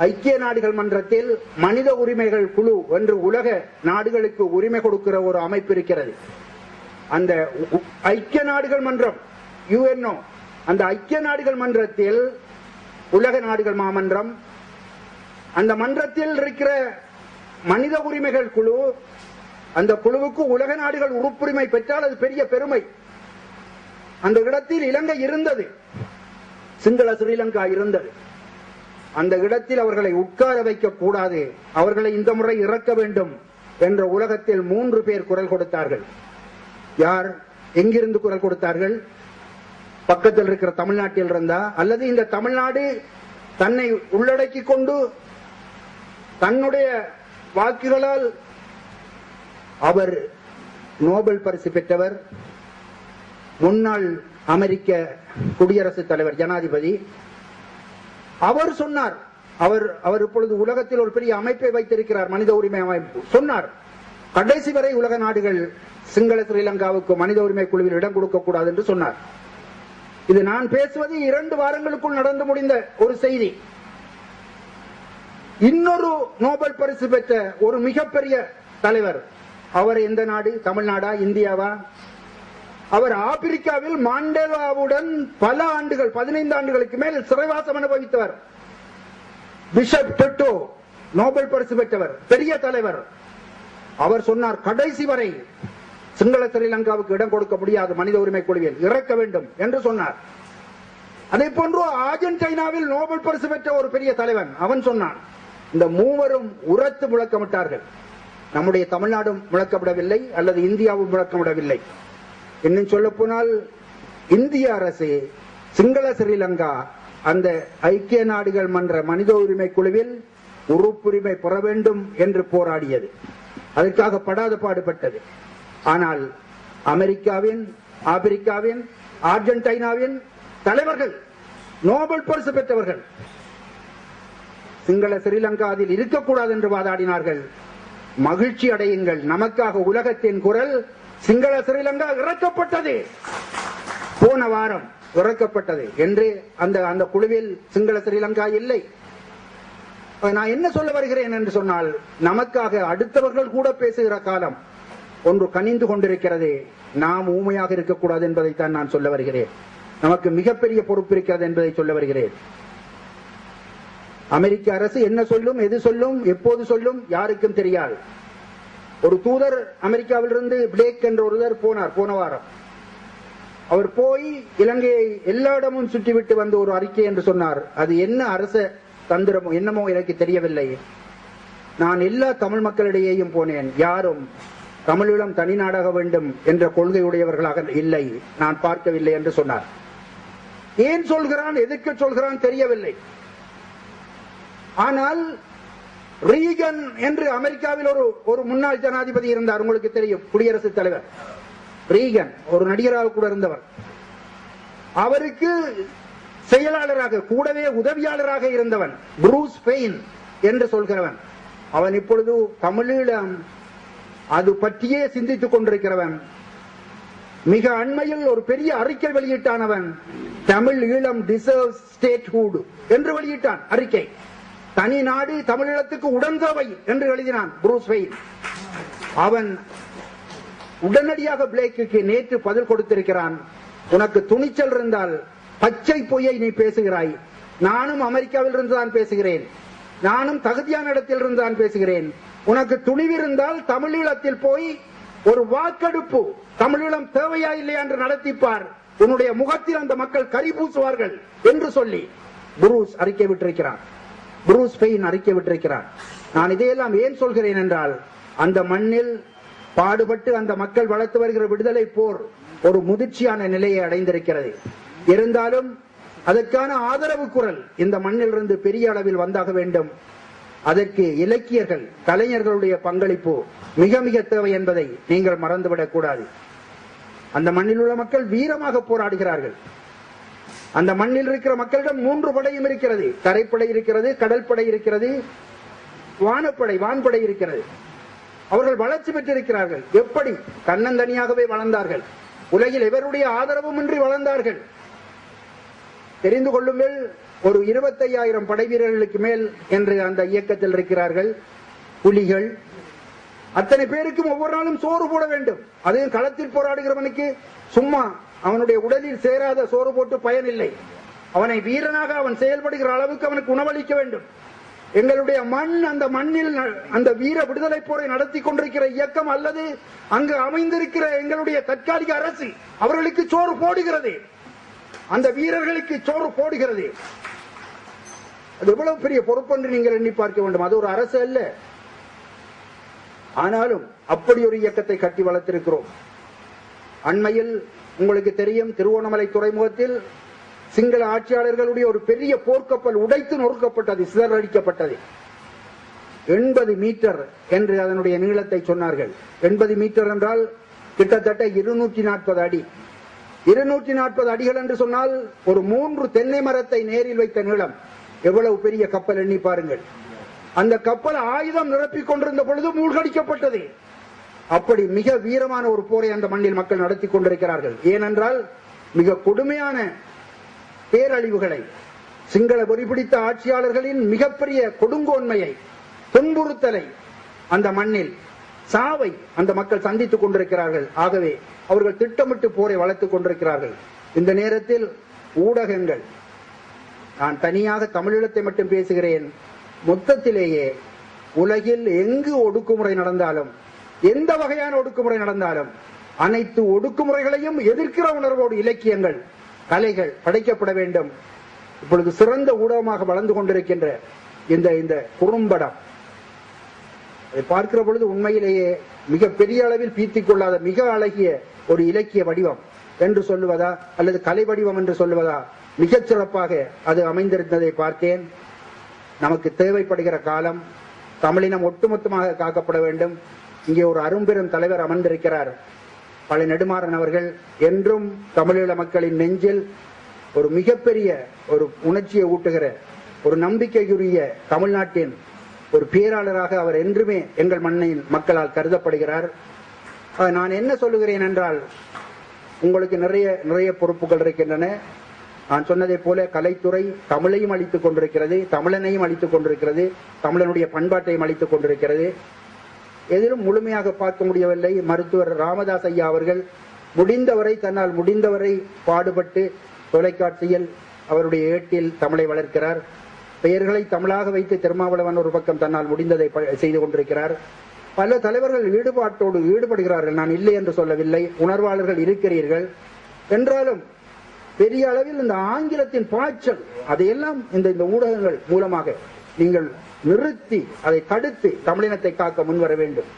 ஐக்கிய நாடுகள் மன்றத்தில் மனித உரிமைகள் குழு என்று உலக நாடுகளுக்கு உரிமை கொடுக்கிற ஒரு அமைப்பு இருக்கிறது. அந்த ஐக்கிய நாடுகள் மன்றம் யுஎன்ஓ, அந்த ஐக்கிய நாடுகள் மன்றத்தில் உலக நாடுகள் மாமன்றம், அந்த மன்றத்தில் இருக்கிற மனித உரிமைகள் குழு, அந்த குழுவுக்கு உலக நாடுகள் உறுப்புரிமை பெற்றால் அது பெரிய பெருமை. அந்த இடத்தில் இலங்கை இருந்தது, சிங்கள ஸ்ரீலங்கா இருந்தது. அந்த இடத்தில் அவர்களை உட்கார வைக்க கூடாது, அவர்களை இந்த முறை இறக்க வேண்டும் என்ற உலகத்தில் 3 பேர் குரல் கொடுத்தார்கள். யார், எங்கிருந்து குரல் கொடுத்தார்கள்? பக்கத்தில் இருக்கிற தமிழ்நாட்டில் இருந்தா, அல்லது இந்த தமிழ்நாடு தன்னை உள்ளடக்கி கொண்டு தன்னுடைய வாக்குகளால், அவர் நோபல் பரிசு பெற்றவர், முன்னாள் அமெரிக்க குடியரசுத் தலைவர் ஜனாதிபதி, அவர் சொன்னார், அவர் இப்பொழுது உலகத்தில் ஒரு பெரிய அமைப்பை வைத்திருக்கிறார், மனித உரிமை அமைப்பு. சொன்னார், கடைசி வரை உலக நாடுகள் சிங்கள ஸ்ரீலங்காவுக்கு மனித உரிமை குழுவில் இடம் கொடுக்க கூடாது என்று சொன்னார். இது நான் பேசுவது 2 வாரங்களுக்குள் நடந்து முடிந்த ஒரு செய்தி. இன்னொரு நோபல் பரிசு பெற்ற ஒரு மிகப்பெரிய தலைவர், அவர் எந்த நாடு? தமிழ்நாடா, இந்தியாவா? அவர் ஆப்பிரிக்காவில் மாண்டேலாவுடன் பல ஆண்டுகள், 15 ஆண்டுகளுக்கு மேல் சிறைவாசம் அனுபவித்தவர். பிஷப் டெட்டோ நோபல் பரிசு பெற்றவர், பெரிய தலைவர். அவர் சொன்னார், கடைசி வரை சிங்கள ஸ்ரீலங்காவுக்கு இடம் கொடுக்க முடியாது, மனித உரிமை குழுவில் இறக்க வேண்டும் என்று சொன்னார். அதே போன்று அர்ஜென்டினாவில் நோபல் பரிசு பெற்ற ஒரு பெரிய தலைவன், அவன் சொன்னான். இந்த 3 உரத்து முழக்கமிட்டார்கள். நம்முடைய தமிழ்நாடும் முழக்கப்படவில்லை, அல்லது இந்தியாவும் முழக்கமிடவில்லை. இன்னும் சொல்ல போனால் இந்திய அரசு சிங்கள ஸ்ரீலங்கா அந்த ஐக்கிய நாடுகள் மன்ற மனித உரிமை குழுவில் உறுப்புரிமை பெற வேண்டும் என்று போராடியது, அதற்காக படாத பாடுபட்டது. ஆனால் அமெரிக்காவின், ஆப்பிரிக்காவின், அர்ஜென்டினாவின் தலைவர்கள், நோபல் பரிசு பெற்றவர்கள், சிங்கள ஸ்ரீலங்கா அதில் இருக்கக்கூடாது என்று வாதாடினார்கள். மகிழ்ச்சி அடையுங்கள், நமக்காக உலகத்தின் குரல், சிங்கள ஸ்ரீலங்கா இறக்கப்பட்டது, போன வாரம் இறக்கப்பட்டது என்று அந்த குழுவில் சிங்கள ஸ்ரீலங்கா இல்லை. நான் என்ன சொல்ல வருகிறேன் என்று சொன்னால், நமக்காக அடுத்தவர்கள் கூட பேசுகிற காலம் ஒன்று கனிந்து கொண்டிருக்கிறது. நாம் ஊமையாக இருக்கக்கூடாது என்பதைத்தான் நான் சொல்ல வருகிறேன். நமக்கு மிகப்பெரிய பொறுப்பு இருக்கிறது என்பதை சொல்ல வருகிறேன். அமெரிக்க அரசு என்ன சொல்லும், எது சொல்லும், எப்போது சொல்லும், யாருக்கும் தெரியாது. ஒரு தூதர் அமெரிக்காவிலிருந்து பிளேக் என்ற ஒருவர் போனார் போன வாரம். அவர் போய் இலங்கையை எல்லா இடமும் சுற்றிவிட்டு வந்து ஒரு அறிக்கை என்று சொன்னார். அது என்ன அரச தந்திரமோ என்னமோ எனக்கு தெரியவில்லை. நான் எல்லா தமிழ் மக்களிடையேயும் போனேன், யாரும் தமிழீழம் தனி நாடாக வேண்டும் என்ற கொள்கையுடையவர்களாக இல்லை, நான் பார்க்கவில்லை என்று சொன்னார். ஏன் சொல்கிறான், எதற்கு சொல்கிறான் தெரியவில்லை. ஆனால் ரீகன் என்று அமெரிக்காவில் ஒரு முன்னாள் ஜனாதிபதி இருந்தார், உங்களுக்கு தெரியும், குடியரசுத் தலைவர் ரீகன், ஒரு நடிகராக கூட இருந்தவர். அவருக்கு செயலாளராக, கூடவே உதவியாளராக இருந்தவன் புரூஸ் பெயின் என்று சொல்கிறவன். அவன் இப்பொழுது தமிழீழம் அது பற்றியே சிந்தித்துக் கொண்டிருக்கிறவன். மிக அண்மையில் ஒரு பெரிய அறிக்கை வெளியிட்டானவன், தமிழ் ஈழம் டிசர்வ்ஸ் ஸ்டேட்ஹுட் என்று வெளியிட்டான் அறிக்கை. தனி நாடு தமிழீழத்துக்கு உடன் தேவை என்று எழுதினான் புரூஸ் பெயின். அவன் உடனடியாக பிளேக்கு நேற்று பதில் கொடுத்திருக்கிறான். உனக்கு துணிச்சல் இருந்தால் பச்சை பொய்யை நீ பேசுகிறாய், நானும் அமெரிக்காவில் இருந்துதான் பேசுகிறேன், நானும் தகுதியான இடத்தில் இருந்துதான் பேசுகிறேன். உனக்கு துணிவிருந்தால் தமிழீழத்தில் போய் ஒரு வாக்கெடுப்பு, தமிழீழம் தேவையா இல்லையா என்று நடத்திப்பார், உன்னுடைய முகத்தில் அந்த மக்கள் கரி பூசுவார்கள் என்று சொல்லி புரூஸ் அறிக்கை விட்டிருக்கிறான், புரூஸ் பெயின் அறிக்கை விட்டிருக்கிறான். நான் இதையெல்லாம் ஏன் சொல்கிறேன் என்றால், அந்த மண்ணில் பாடுபட்டு அந்த மக்கள் வளர்த்து வருகிற விடுதலை போர் ஒரு முதிர்ச்சியான நிலையை அடைந்திருக்கிறது. இருந்தாலும் அதற்கான ஆதரவு குரல் இந்த மண்ணிலிருந்து பெரிய அளவில் வந்தாக வேண்டும். அதற்கு இலக்கியர்கள், கலைஞர்களுடைய பங்களிப்பு மிக மிக தேவை என்பதை நீங்கள் மறந்துவிடக் கூடாது. அந்த மண்ணில் உள்ள மக்கள் வீரமாக போராடுகிறார்கள். அந்த மண்ணில் இருக்கிற மக்களிடம் 3 படையும் இருக்கிறது. தரைப்படை இருக்கிறது, கடல் படை இருக்கிறது, வானப்படை, வான்படை இருக்கிறது. அவர்கள் வளர்ச்சி பெற்றிருக்கிறார்கள். எப்படி? தன்னந்தனியாகவே வளர்ந்தார்கள். உலகில் எவருடைய ஆதரவும் இன்றி வளர்ந்தார்கள். தெரிந்து கொள்ளுங்கள், ஒரு 25,000 படை வீரர்களுக்கு மேல் என்று அந்த இயக்கத்தில் இருக்கிறார்கள். புலிகள் அத்தனை பேருக்கும் ஒவ்வொரு நாளும் சோறு போட வேண்டும். அது களத்தில் போராடுகிறவனுக்கு சும்மா அவனுடைய உடலில் சேராத சோறு போட்டு பயனில்லை. அவனை வீரனாக அவன் செயல்படுகிற அளவுக்கு அவனுக்கு உணவளிக்க வேண்டும். எங்களுடைய மண், அந்த மண்ணில் அந்த வீர விடுதலை போரை நடத்தி கொண்டிருக்கிற இயக்கம் அல்லது அங்கு அமைந்திருக்கிற எங்களுடைய தற்காலிக அரசு அவர்களுக்கு சோறு போடுகிறது, அந்த வீரர்களுக்கு சோறு போடுகிறது. அது எவ்வளவு பெரிய பொறுப்பு என்று நீங்கள் எண்ணி பார்க்க வேண்டும். அது ஒரு அரசு அல்ல. ஆனாலும் அப்படி ஒரு இயக்கத்தை கட்டி வளர்த்திருக்கிறோம். அண்மையில் உங்களுக்கு தெரியும், திருவோணமலை துறைமுகத்தில் சிங்கள ஆட்சியாளர்களுடைய ஒரு பெரிய போர்க்கப்பல் உடைத்து நொறுக்கப்பட்டது, சிதறடிக்கப்பட்டது. 80 மீட்டர் என்று அதனுடைய நீளத்தை சொன்னார்கள். 80 மீட்டர் என்றால் கிட்டத்தட்ட 240 அடி. 240 அடிகள் என்று சொன்னால் ஒரு 3 தென்னை மரத்தை நேரில் வைத்த நீளம். எவ்வளவு பெரிய கப்பல் எண்ணி பாருங்கள். அந்த கப்பல் ஆயுதம் நிரப்பிக் கொண்டிருந்த பொழுது மூழ்கடிக்கப்பட்டது. அப்படி மிக வீரமான ஒரு போரை அந்த மண்ணில் மக்கள் நடத்தி கொண்டிருக்கிறார்கள். ஏனென்றால் மிக கொடுமையான பேரழிவுகளை, சிங்கள வெறிபிடித்த ஆட்சியாளர்களின் மிகப்பெரிய கொடுங்கோன்மையை, துன்புறுத்தலை, அந்த மண்ணில் சாவை அந்த மக்கள் சந்தித்துக் கொண்டிருக்கிறார்கள். ஆகவே அவர்கள் திட்டமிட்டு போரை வளர்த்துக் கொண்டிருக்கிறார்கள். இந்த நேரத்தில் ஊடகங்கள், நான் தனியாக தமிழீழத்தை மட்டும் பேசுகிறேன், மொத்தத்திலேயே உலகில் எங்கு ஒடுக்குமுறை நடந்தாலும், எந்த வகையான ஒடுக்குமுறை நடந்தாலும், அனைத்து ஒடுக்குமுறைகளையும் எதிர்க்கிற உணர்வோடு இலக்கியங்கள், கலைகள் படைக்கப்பட வேண்டும். இப்பொழுது சிறந்த ஊடகமாக வளர்ந்து கொண்டிருக்கின்ற இந்த குறும்படம், அதை பார்க்கிற பொழுது உண்மையிலேயே மிக பெரிய அளவில் பீத்திக் கொள்ளாத மிக அழகிய ஒரு இலக்கிய வடிவம் என்று சொல்லுவதா அல்லது கலை வடிவம் என்று சொல்லுவதா, மிகச் சிறப்பாக அது அமைந்திருந்ததை பார்த்தேன். நமக்கு தேவைப்படுகிற காலம், தமிழினம் ஒட்டுமொத்தமாக காக்கப்பட வேண்டும். இங்கே ஒரு அரும்பெரும் தலைவர் அமர்ந்திருக்கிறார், பழ நெடுமாறன் அவர்கள். என்றும் தமிழீழ மக்களின் நெஞ்சில் ஒரு மிகப்பெரிய ஒரு உணர்ச்சியை ஊட்டுகிற ஒரு நம்பிக்கைக்குரிய தமிழ்நாட்டின் ஒரு பேராளராக அவர் என்றுமே எங்கள் மண்ணின் மக்களால் கருதப்படுகிறார். நான் என்ன சொல்லுகிறேன் என்றால், உங்களுக்கு நிறைய பொறுப்புகள் இருக்கின்றன. நான் சொன்னதை போல கலைத்துறை தமிழையும் அழித்துக் கொண்டிருக்கிறது, தமிழனையும் அழித்துக் கொண்டிருக்கிறது, தமிழனுடைய பண்பாட்டையும் அழித்துக் கொண்டிருக்கிறது. எதிலும் முழுமையாக பார்க்க முடியவில்லை. மருத்துவர் ராமதாஸ் ஐயா அவர்கள் முடிந்தவரை, தன்னால் முடிந்தவரை பாடுபட்டு தொலைக்காட்சியில் அவருடைய ஏட்டில் தமிழை வளர்க்கிறார். பெயர்களை தமிழாக வைத்து திருமாவளவன் ஒரு பக்கம் தன்னால் முடிந்ததை செய்து கொண்டிருக்கிறார். பல தலைவர்கள் ஈடுபாட்டோடு ஈடுபடுகிறார்கள், நான் இல்லை என்று சொல்லவில்லை, உணர்வாளர்கள் இருக்கிறீர்கள். என்றாலும் பெரிய அளவில் இந்த ஆங்கிலத்தின் பாய்ச்சல், அதையெல்லாம் இந்த ஊடகங்கள் மூலமாக நீங்கள் நிறுத்தி அதை தடுத்து தமிழினத்தை காக்க முன்வர வேண்டும்.